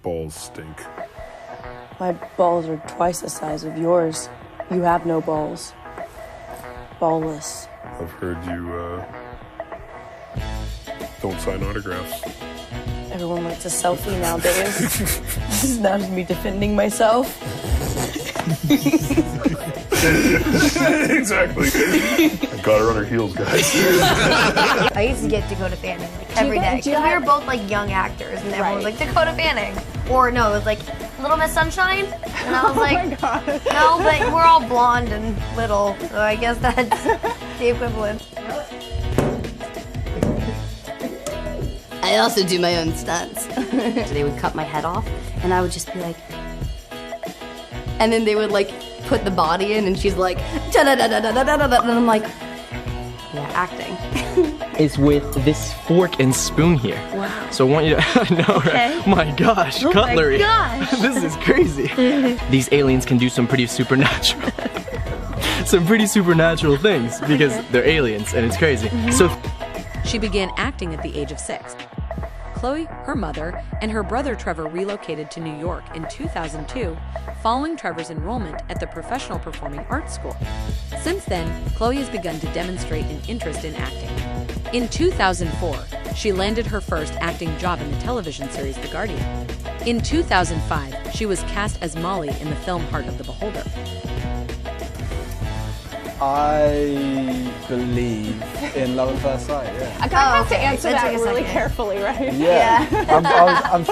balls stink. My balls are twice the size of yours. You have no balls. Ballless. I've heard you, don't sign autographs. Everyone likes a selfie nowadays. This is not just me defending myself. Exactly. I got her on her heels, guys. I used to get Dakota Fanning every day. Because we were both like young actors, and everyone was like, Dakota Fanning. Or no, it was like Little Miss Sunshine. And I was like, no, but we're all blonde and little, so I guess that's the equivalent. I also do my own stunts. They would cut my head off, and I would just be like, and then they would like put the body in, and she's like, da da da da da da da da, and I'm like, yeah, acting. Is with this fork and spoon here. Wow. So I want you to, I know, right? My gosh, cutlery. My gosh. This is crazy. These aliens can do some pretty supernatural things because they're aliens and it's crazy. So she began acting at the age of 6. Chloe, her mother, and her brother Trevor relocated to New York in 2002, following Trevor's enrollment at the Professional Performing Arts School. Since then, Chloe has begun to demonstrate an interest in acting. In 2004, she landed her first acting job in the television series The Guardian. In 2005, she was cast as Molly in the film Heart of the Beholder. I believe in love at first sight. Yeah. I kind of have to answer that really carefully, right? Yeah. I'm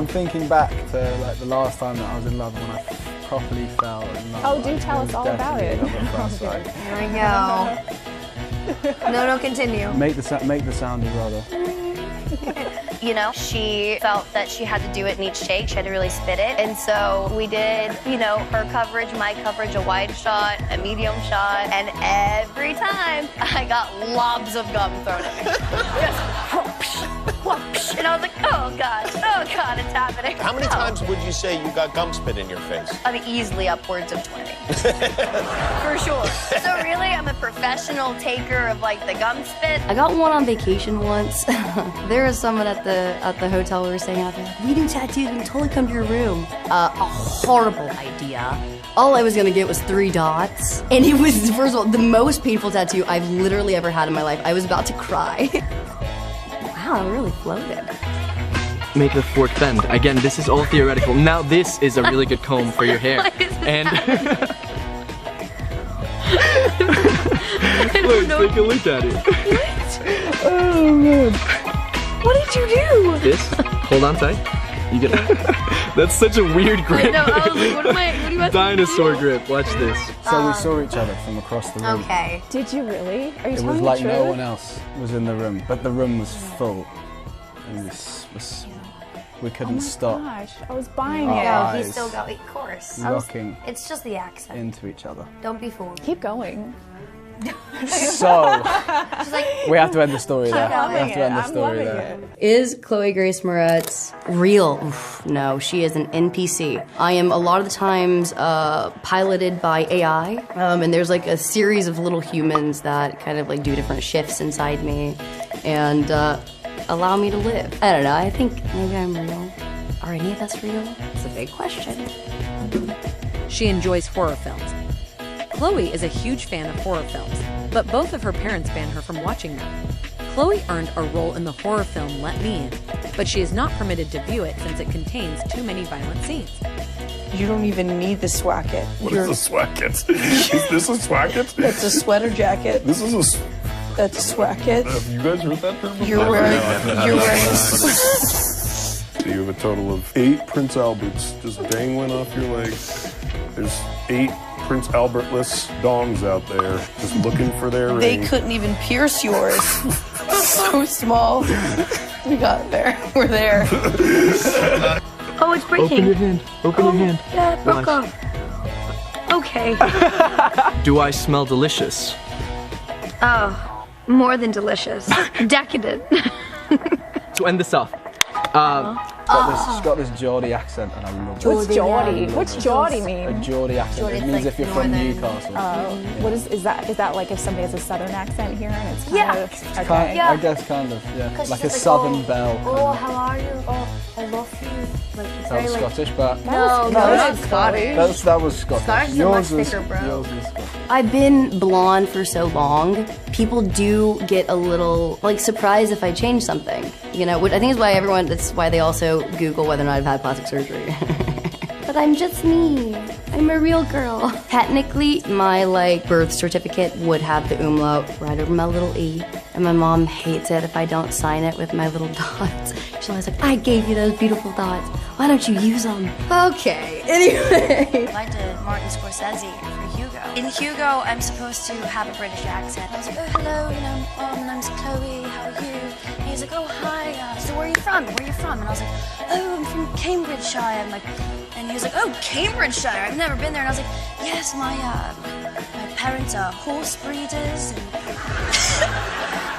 thinking back to like the last time that I was in love when I properly fell in love. Oh, do tell us all about it. There we go. No, continue. Make the sound, brother. You know, she felt that she had to do it in each take. She had to really spit it. And so we did, you know, her coverage, my coverage, a wide shot, a medium shot, and every time I got lobs of gum thrown at me. Just whoosh. And I was like, oh God, it's happening. How many times would you say you got gum spit in your face? I mean, easily upwards of 20. For sure. So really, I'm a professional taker of like the gum spit. I got one on vacation once. There was someone at the hotel we were staying at. Like, we do tattoos, we can totally come to your room. A horrible idea. All I was gonna get was 3 dots. And it was, first of all, the most painful tattoo I've literally ever had in my life. I was about to cry. Wow, I really floated. make the fork bend. Again, this is all theoretical. Now this is a really good comb for your hair. And look, take a look at it. What? Oh man. What did you do? This? Hold on tight. You get That's such a weird grip. I know, I was like, what do you have Dinosaur grip, watch this. So we saw each other from across the room. Okay. Did you really? Are you telling It the was like truth? no one else was in the room, but the room was full. And we couldn't stop. Gosh, I was buying Our it. Yeah, he eyes still got, of course. looking It's just the accent. into each other. Don't be fooled. Keep going. So, She's like, we have to end the story there. I'm We have to end the I'm story loving there. it. Is Chloe Grace Moretz real? Oof, no, she is an NPC. I am a lot of the times piloted by AI, and there's like a series of little humans that kind of like do different shifts inside me and allow me to live. I don't know, I think maybe I'm real. Are any of us real? It's a big question. She enjoys horror films. Chloe is a huge fan of horror films, but both of her parents banned her from watching them. Chloe earned a role in the horror film Let Me In, but she is not permitted to view it since it contains too many violent scenes. You don't even need the swacket. What is a swacket? Is this a swacket? That's a sweater jacket. This is a That's a swacket. Have you guys heard that term before? You're wearing. So you have a total of 8 Prince Alberts just dangling off your legs. There's 8 Prince Albertless dongs out there just looking for their ring. They couldn't even pierce yours. So small. We got there. We're there. oh, it's breaking. Open your hand. Open your hand. Yeah, it broke off. Okay. Do I smell delicious? Oh, more than delicious. Decadent. To end this off. She's got this Geordie accent, and I love it. What's Geordie? What's Geordie A mean? Geordie accent. Geordie's It means like if you're from northern. Newcastle. What is that? Is that like if somebody has a southern accent here and it's kind Yeah. of okay? Kind, Yeah. I guess kind of, yeah. 'Cause Like a she's like, southern belle. Oh, how are you? Oh, I love you. Like, That was Scottish, but No, that's Scottish. that was Scottish. Scottish is much thicker, bro. Yours was Scottish. I've been blonde for so long, people do get a little, like, surprised if I change something. You know, which I think is why that's why they also Google whether or not I've had plastic surgery. But I'm just me. I'm a real girl. Technically, my, like, birth certificate would have the umlaut right over my little E. And my mom hates it if I don't sign it with my little dots. She's always like, I gave you those beautiful dots. Why don't you use them? Okay, anyway. I did Martin Scorsese for Hugo. In Hugo, I'm supposed to have a British accent. I was like, oh, hello, my name's Chloe, how are you? And he was like, oh, hi, so where are you from? Where are you from? And I was like, oh, I'm from Cambridgeshire. And he was like, oh, Cambridgeshire, I've never been there. And I was like, yes, my parents are horse breeders.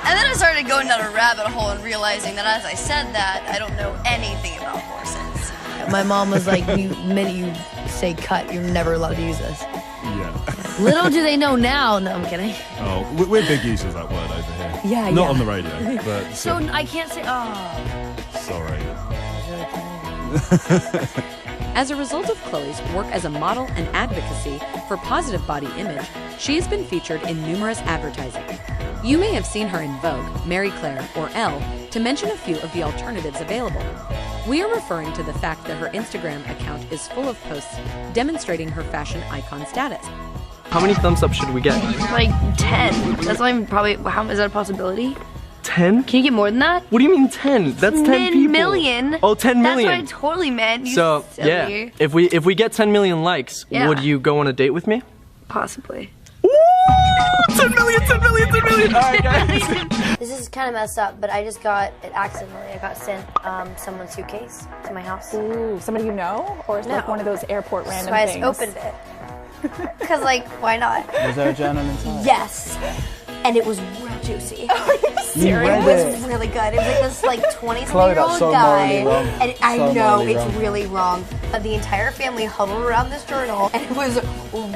And then I started going down a rabbit hole and realizing that as I said that, I don't know anything about horses. My mom was like, the minute you say cut, you're never allowed to use this. Yeah. Little do they know now. No, I'm kidding. Oh, we're big users of that word over here. Yeah, Not on the radio, but... So I can't say, oh. Sorry. As a result of Chloe's work as a model and advocacy for positive body image, she has been featured in numerous advertising. You may have seen her in Vogue, Marie Claire, or Elle, to mention a few of the alternatives available. We are referring to the fact that her Instagram account is full of posts demonstrating her fashion icon status. How many thumbs up should we get? Like 10. That's not even probably, is that a possibility? 10? Can you get more than that? What do you mean 10? That's 10 people. Million. Oh, 10 million. That's what I totally meant. You so, silly. yeah, if we get 10 million likes, would you go on a date with me? Possibly. Ooh, 10 million, 10 million, 10 million. All right, guys. This is kind of messed up, but I just got it accidentally. I got sent someone's suitcase to my house. Ooh, somebody you know? Or is it like one of those airport random things? So I just opened it. Because, like, why not? Was there a journal inside? Yes. And it was real juicy. Serious? It was really good. It was like this like 20-something-year-old so guy. And I know it's really wrong. But the entire family huddled around this journal and it was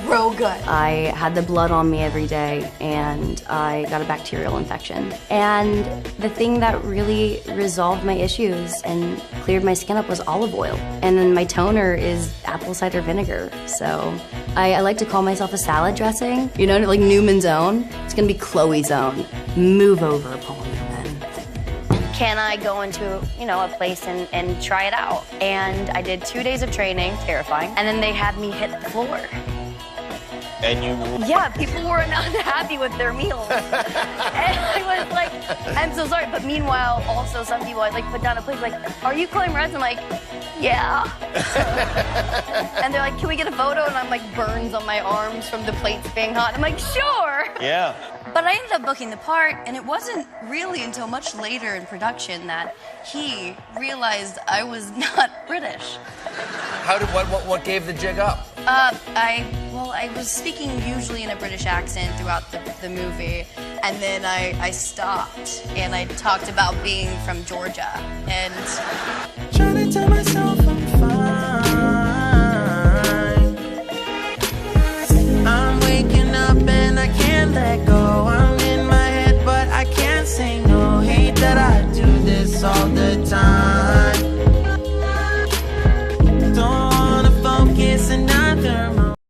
real good. I had the blood on me every day and I got a bacterial infection. And the thing that really resolved my issues and cleared my skin up was olive oil. And then my toner is apple cider vinegar. So I like to call myself a salad dressing. You know, like Newman's Own. It's gonna be Chloe's Own. Move over, Paul Newman. Can I go into, a place and try it out? And I did 2 days of training, terrifying, and then they had me hit the floor. And you... Yeah, people were not happy with their meals. And I was like, I'm so sorry. But meanwhile, also some people I'd like put down a plate like, are you Chloe Moretz? I'm like, yeah. And they're like, can we get a photo? And I'm like, burns on my arms from the plates being hot. I'm like, sure. Yeah. But I ended up booking the part, and it wasn't really until much later in production that he realized I was not British. What gave the jig up? I was speaking usually in a British accent throughout the movie, and then I stopped, and I talked about being from Georgia, and... Trying to tell myself